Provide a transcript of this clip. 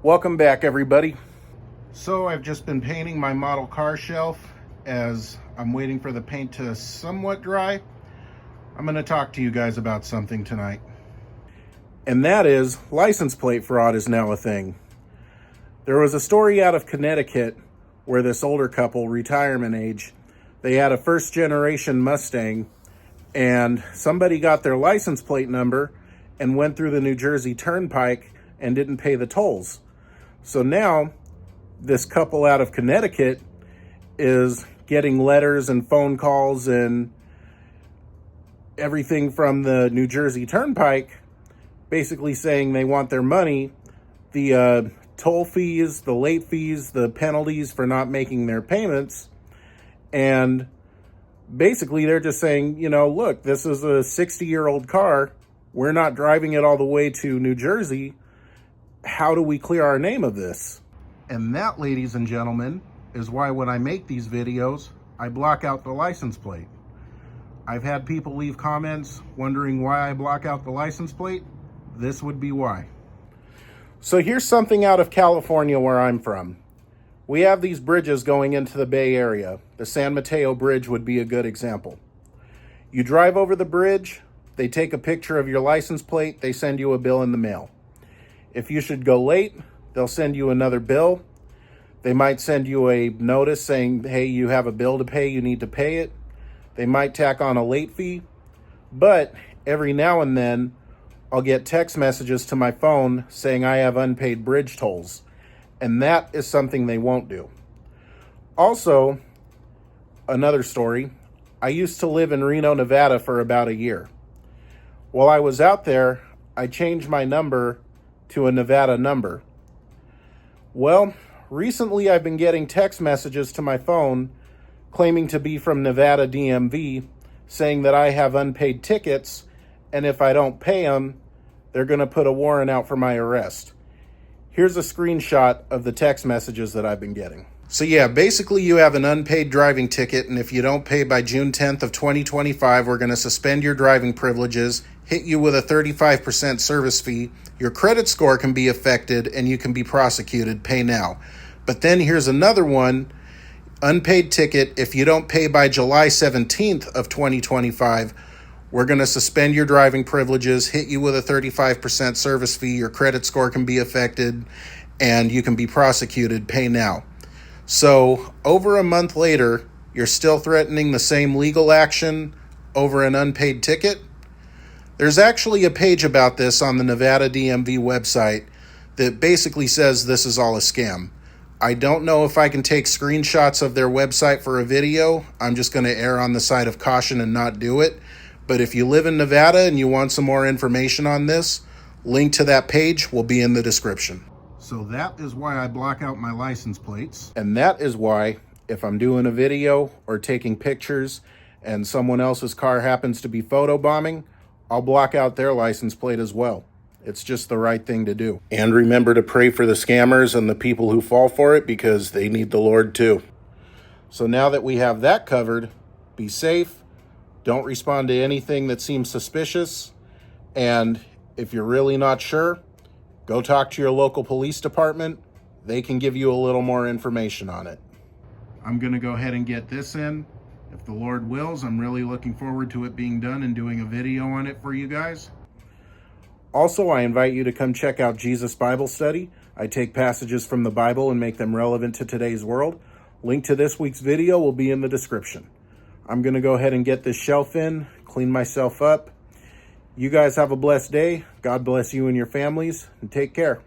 Welcome back, everybody. So I've just been painting my model car shelf. As I'm waiting for the paint to somewhat dry, I'm going to talk to you guys about something tonight. And that is, license plate fraud is now a thing. There was a story out of Connecticut where this older couple, retirement age, they had a first generation Mustang, and somebody got their license plate number and went through the New Jersey Turnpike and didn't pay the tolls. So now this couple out of Connecticut is getting letters and phone calls and everything from the New Jersey Turnpike, basically saying they want their money, the toll fees, the late fees, the penalties for not making their payments. And basically they're just saying, look, this is a 60-year-old car. We're not driving it all the way to New Jersey. How do we clear our name of this? And that, ladies and gentlemen, is why when I make these videos, I block out the license plate. I've had people leave comments wondering why I block out the license plate. This would be why. So here's something out of California where I'm from. We have these bridges going into the Bay Area. The San Mateo Bridge would be a good example. You drive over the bridge, they take a picture of your license plate, they send you a bill in the mail. If you should go late, they'll send you another bill. They might send you a notice saying, hey, you have a bill to pay, you need to pay it. They might tack on a late fee. But every now and then, I'll get text messages to my phone saying I have unpaid bridge tolls. And that is something they won't do. Also, another story, I used to live in Reno, Nevada for about a year. While I was out there, I changed my number to a Nevada number. Well, recently I've been getting text messages to my phone claiming to be from Nevada DMV, saying that I have unpaid tickets, and if I don't pay them, they're going to put a warrant out for my arrest. Here's a screenshot of the text messages that I've been getting. So yeah, basically you have an unpaid driving ticket, and if you don't pay by June 10th of 2025, we're going to suspend your driving privileges, hit you with a 35% service fee, your credit score can be affected, and you can be prosecuted. Pay now. But then here's another one, unpaid ticket. If you don't pay by July 17th of 2025, we're going to suspend your driving privileges, hit you with a 35% service fee, your credit score can be affected, and you can be prosecuted. Pay now. So over a month later, you're still threatening the same legal action over an unpaid ticket? There's actually a page about this on the Nevada DMV website that basically says this is all a scam. I don't know if I can take screenshots of their website for a video. I'm just going to err on the side of caution and not do it. But if you live in Nevada and you want some more information on this, link to that page will be in the description. So that is why I block out my license plates. And that is why, if I'm doing a video or taking pictures and someone else's car happens to be photobombing, I'll block out their license plate as well. It's just the right thing to do. And remember to pray for the scammers and the people who fall for it, because they need the Lord too. So now that we have that covered, be safe. Don't respond to anything that seems suspicious. And if you're really not sure, go talk to your local police department. They can give you a little more information on it. I'm going to go ahead and get this in. If the Lord wills, I'm really looking forward to it being done and doing a video on it for you guys. Also, I invite you to come check out Jesus Bible Study. I take passages from the Bible and make them relevant to today's world. Link to this week's video will be in the description. I'm going to go ahead and get this shelf in, clean myself up. You guys have a blessed day. God bless you and your families, and take care.